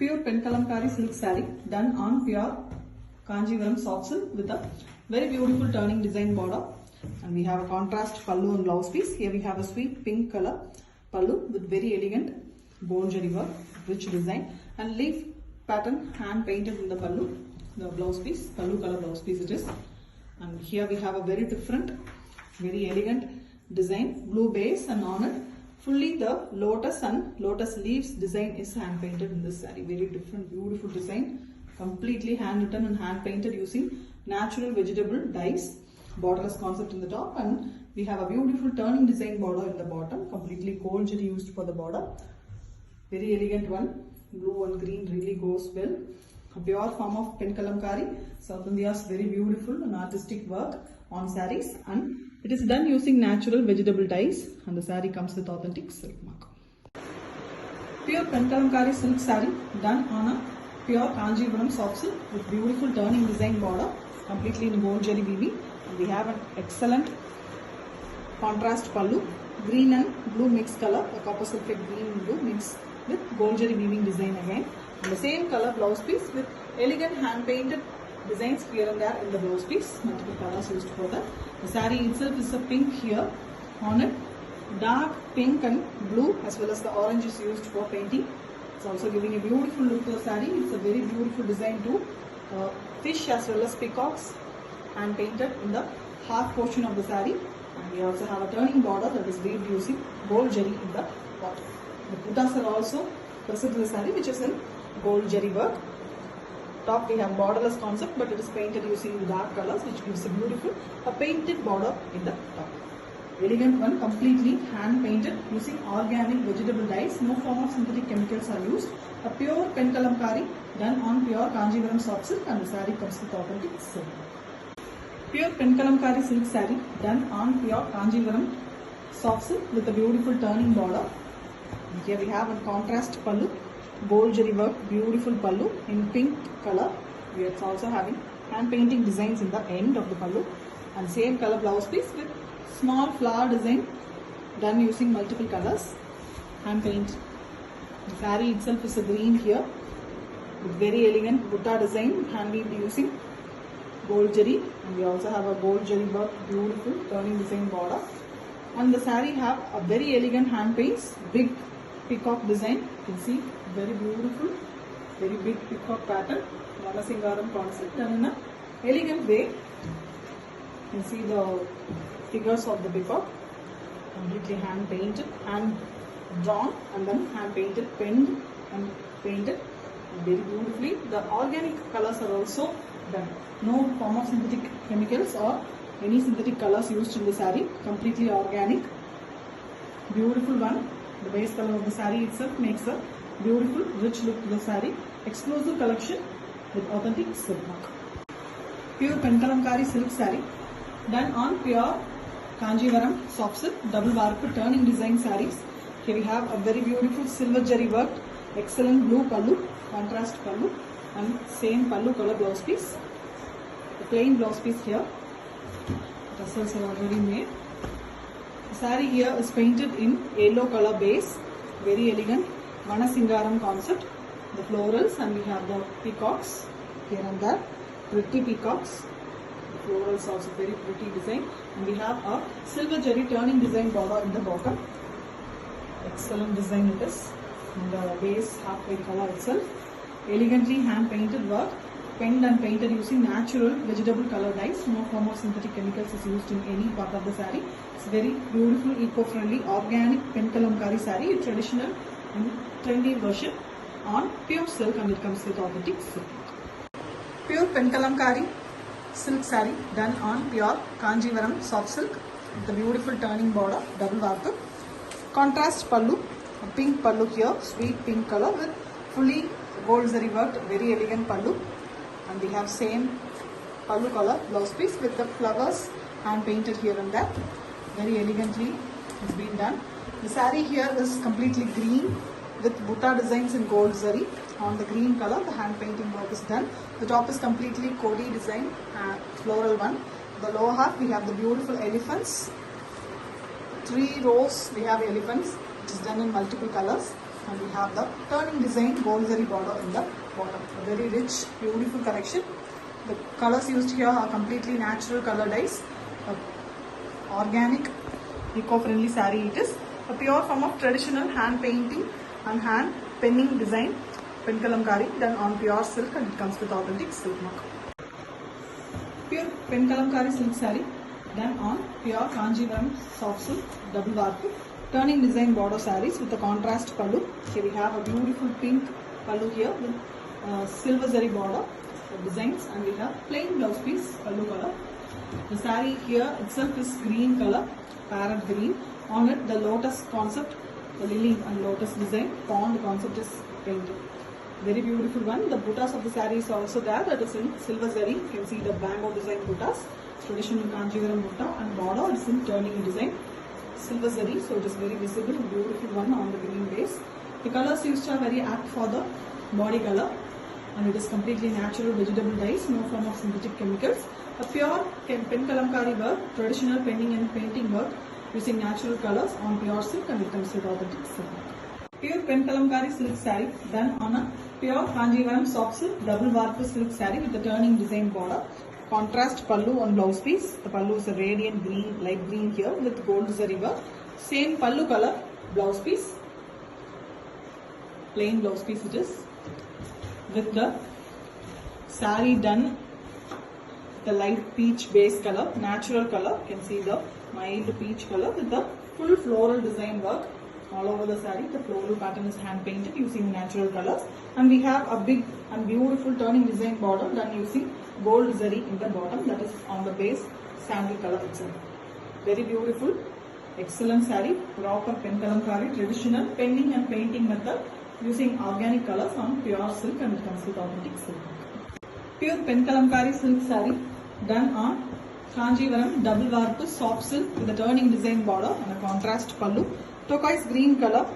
Pure Penkalamkari silk saree done on pure Kanjivaram soft silk with a very beautiful turning design border. And we have a contrast pallu and blouse piece. Here we have a sweet pink color pallu with very elegant gold jari work, rich design and leaf pattern hand painted in the pallu. The blouse piece, pallu color blouse piece it is. And here we have a very different, very elegant design, blue base, and on it fully the lotus and lotus leaves design is hand painted in this saree. Very different, beautiful design, completely hand written and hand painted using natural vegetable dyes. Borderless concept in the top, and we have a beautiful turning design border in the bottom, completely gold jari used for the border. Very elegant one, blue and green really goes well. A pure form of Penkalamkari, South India's very beautiful and artistic work on sarees, and it is done using natural vegetable dyes, and the saree comes with authentic silk mark. Pure Penkalamkari silk saree done on a pure Kanjivaram soft silk with beautiful turning design border, completely in gold jari weaving. And we have an excellent contrast pallu, green and blue mixed color, a copper sulphate green and blue mixed with gold jari weaving design again. And the same color blouse piece with elegant hand painted designs here and there in the blouse piece, multiple colors used for that. The saree itself is a pink here, on it dark pink and blue as well as the orange is used for painting. It's also giving a beautiful look to the saree. It's a very beautiful design too. Fish as well as peacocks hand painted in the half portion of the saree, and we also have a turning border that is weaved using gold jari in the bottom. The buttas are also present in the saree, which is in gold jari work. Top we have borderless concept, but it is painted using dark colors, which gives a beautiful painted border in the top. Elegant one, completely hand painted using organic vegetable dyes. No form of synthetic chemicals are used. A pure Penkalamkari done on pure Kanjivaram soft silk, and the saree comes with authentic silk. Pure Penkalamkari silk saree done on pure Kanjivaram soft silk with a beautiful turning border. Here we have a contrast pallu, gold jari work, beautiful pallu in pink color. We are also having hand painting designs in the end of the pallu, and same color blouse piece with small flower design done using multiple colors, hand paint. The saree itself is a green here with very elegant butta design, hand weaved using gold jari, and we also have a gold jari work, beautiful turning design border. And the saree have a very elegant hand paints, big peacock design. You can see very beautiful, very big peacock pattern, Vanasingaram concept, and in a elegant way. You can see the figures of the peacock, completely hand painted, hand drawn, and then hand painted, penned and painted very beautifully. The organic colors are also done. No form of synthetic chemicals or any synthetic colors used in the saree. Completely organic. Beautiful one. The base color of the saree itself makes a beautiful, rich look to the saree. Exclusive collection with authentic silk mark. Pure Penkalamkari silk saree done on pure Kanjivaram soft silk double warp turning design sarees. Here we have a very beautiful silver jari work, excellent blue pallu, contrast pallu, and same pallu color blouse piece. The plain blouse piece here. Tassels are already made. The saree here is painted in yellow color base, very elegant Vanasingaram concept. The florals, and we have the peacocks here and there, pretty peacocks. The florals also very pretty design, and we have a silver jari turning design border in the bottom. Excellent design it is. In the base halfway color itself, elegantly hand painted work, penned and painted using natural vegetable color dyes. No form of synthetic chemicals is used in any part of the saree. It's very beautiful, eco-friendly, organic Penkalamkari saree, a traditional and trendy version on pure silk, and it comes with authentic silk. Pure Penkalamkari silk saree done on pure Kanjivaram soft silk with the beautiful turning border, double warp. Contrast pallu, a pink pallu here, sweet pink color with fully gold zari worked, very elegant pallu. And we have same pallu color blouse piece with the flowers hand painted here and there. Very elegantly it's been done. The saree here is completely green with butta designs in gold zari. On the green color, the hand painting work is done. The top is completely Kodi design, floral one. The lower half we have the beautiful elephants. 3 rows we have elephants, which is done in multiple colors. and we have the turning design gold zari border in the bottom. A very rich, beautiful collection. The colors used here are completely natural color dyes. Organic, eco-friendly saree it is. A pure form of traditional hand painting and hand penning design. Pen kalamkari done on pure silk, and it comes with authentic silk mark. Pure pen kalamkari silk saree done on pure Kanjivaram soft silk double warp turning design border sarees with a contrast pallu. Here we have a beautiful pink pallu here with silver zari border designs, and we have plain blouse piece pallu color. The saree here itself is green color, parrot green. On it the lotus concept, the lily and lotus design pond concept is painted. Very beautiful one. The buttas of the saree is also there, that is in silver zari. You can see the bamboo design buttas, traditional Kanjivaram butta, and border is in turning design silver zari, so it is very visible, beautiful one on the green base. The colors used are very apt for the body color, and it is completely natural vegetable dyes, no form of synthetic chemicals. A pure pen kalamkari work, traditional penning and painting work using natural colors on pure silk, and it comes with authentic silk. Pure pen kalamkari silk saree done on a pure Kanjivaram soft silk double warp silk saree with a turning design border. Contrast pallu on blouse piece. The pallu is a radiant green, light green here with gold zari work. Same pallu color blouse piece. Plain blouse piece it is. With the saree done the light peach base color, natural color. You can see the mild peach color with the full floral design work all over the saree. The floral pattern is hand painted using natural colors, and we have a big and beautiful turning design border done using gold zari in the bottom, that is on the base sandal color itself. Very beautiful, excellent saree, proper pen kalamkari, traditional penning and painting method using organic colors on pure silk, and it comes with authentic silk. Pure pen kalamkari silk saree done on Kanjivaram double warp soft silk with a turning design border and a contrast pallu. Turquoise green color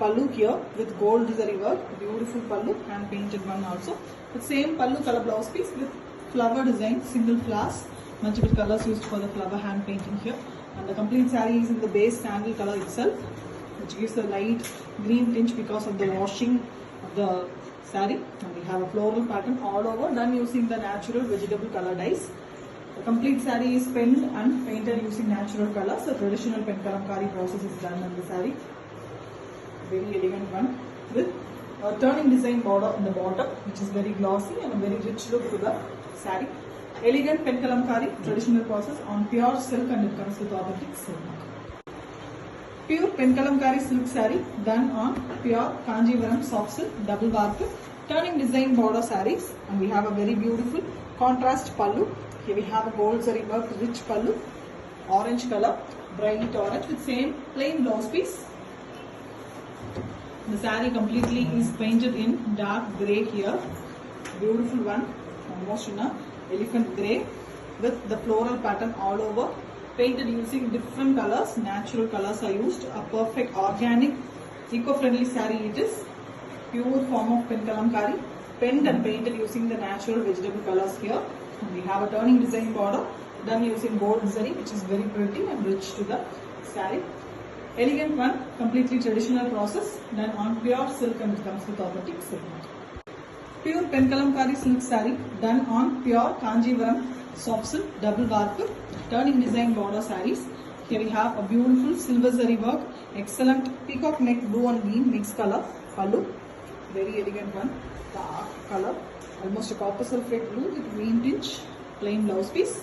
pallu here with gold zari work, beautiful pallu, hand painted one also. The same pallu color blouse piece with flower design, single flowers, multiple colors used for the flower hand painting here. And the complete saree is in the base sandal color itself, which gives a light green tinge because of the washing of the saree. And we have a floral pattern all over done using the natural vegetable color dyes. The complete saree is penned and painted using natural colors. The traditional pen kalamkari process is done on the saree. Very elegant one with a turning design border in the bottom, which is very glossy and a very rich look to the saree. Elegant pen kalamkari traditional process on pure silk, and it comes with authentic silk. Pure pen kalamkari silk saree done on pure Kanjivaram soft silk double warp turning design border sarees, and we have a very beautiful contrast pallu. Here we have a gold zari work rich pallu, orange color, bright orange with same plain blouse piece. The saree completely is painted in dark grey here. Beautiful one, almost in a elephant grey with the floral pattern all over. Painted using different colors, natural colors are used. A perfect organic, eco-friendly saree it is. Pure form of pen kalamkari, penned and painted using the natural vegetable colors here. And we have a turning design border done using gold zari, which is very pretty and rich to the saree. Elegant one, completely traditional process done on pure silk, and it comes with authentic silk. Pure pen kalamkari silk saree done on pure Kanjivaram soft silk double warp turning design border sarees. Here we have a beautiful silver zari work, excellent peacock neck blue and green mixed color pallu. Very elegant one, dark color, almost a copper sulphate blue with green tinge, plain blouse piece.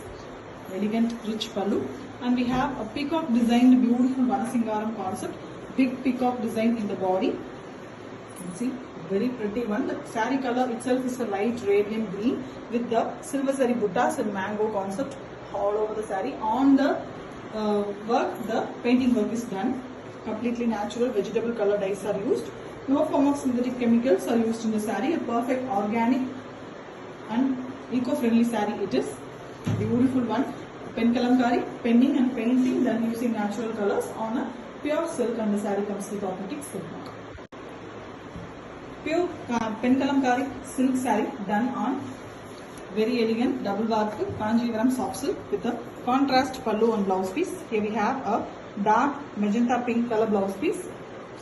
Elegant rich pallu, and we have a peacock designed beautiful Vanasingaram concept, big peacock design in the body. You can see very pretty one. The saree color itself is a light radiant green with the silver zari buttas and mango concept all over the saree. On the work, the painting work is done. Completely natural vegetable color dyes are used. No form of synthetic chemicals are used in the saree. A perfect organic and eco-friendly saree it is. Beautiful one. Pen kalamkari, penning and painting done using natural colors on a pure silk, and the saree comes with authentic silk mark. Pure pen kalamkari silk saree done on very elegant double warp Kanjivaram soft silk with a contrast pallu and blouse piece. Here we have a dark magenta pink color blouse piece.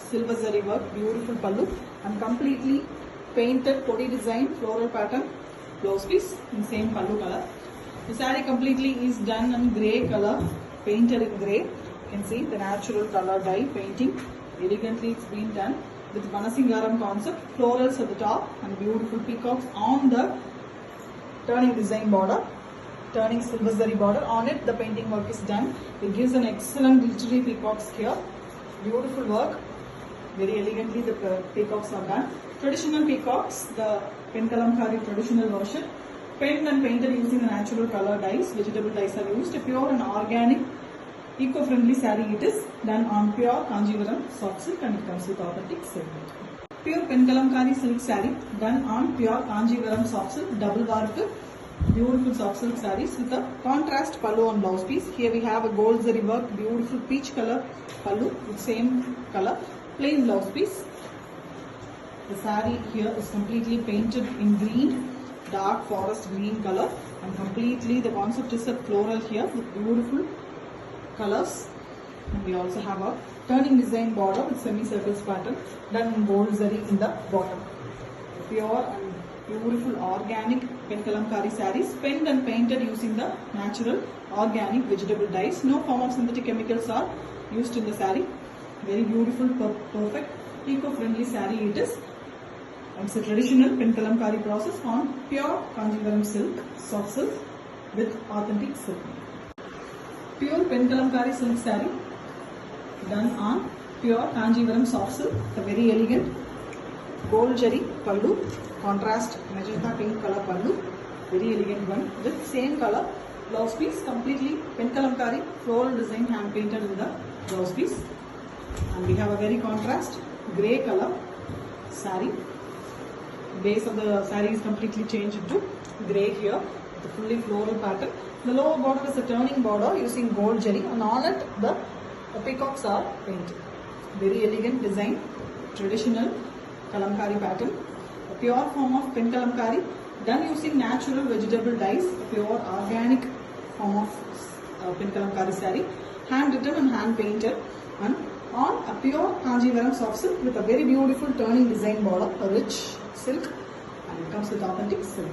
silver zari work, beautiful pallu, and completely painted podi design floral pattern blouse piece in same pallu color. The saree completely is done in grey color, painted in grey. You can see the natural color dye painting. Elegantly it's been done with Banasingaram concept, florals at the top and beautiful peacocks on the turning design border, turning silver zari border. On it the painting work is done. It gives an excellent glittery peacocks here. Beautiful work. Very elegantly the peacocks are done. Traditional peacocks, the Penkalamkari traditional version, painted and painted using the natural color dyes. Vegetable dyes are used. A pure and organic, eco-friendly saree it is, done on pure Kanjivaram soft silk, and it comes with authentic silk. Pure Penkalamkari silk saree done on pure Kanjivaram soft silk, double work, beautiful soft silk sarees with a contrast pallu and blouse piece. Here we have a gold zari work, beautiful peach color pallu with same color, plain blouse piece. The saree here is completely painted in green, dark forest green color, and completely the concept is a floral here with beautiful colors. And we also have a turning design border with semicircles pattern done in gold zari in the bottom. Pure and beautiful organic Penkalamkari sarees, penned and painted using the natural organic vegetable dyes. No form of synthetic chemicals are used in the saree. Very beautiful, perfect, eco-friendly saree it is. It's a traditional Penkalamkari process on pure Kanjivaram silk, soft silk with authentic silk. Pure Penkalamkari silk saree done on pure Kanjivaram soft silk. A very elegant gold jari pallu, contrast magenta pink color pallu. Very elegant one with same color blouse piece, completely Penkalamkari floral design hand painted in the blouse piece. And we have a very contrast grey color saree. Base of the saree is completely changed into grey here, the fully floral pattern. The lower border is a turning border using gold jari, and on it the peacocks are painted. Very elegant design, traditional Kalamkari pattern. A pure form of Penkalamkari done using natural vegetable dyes, pure organic form of Penkalamkari saree, hand written and hand painted, and on a pure Kanjivaram soft silk with a very beautiful turning design border, a rich silk, and it comes with authentic silk.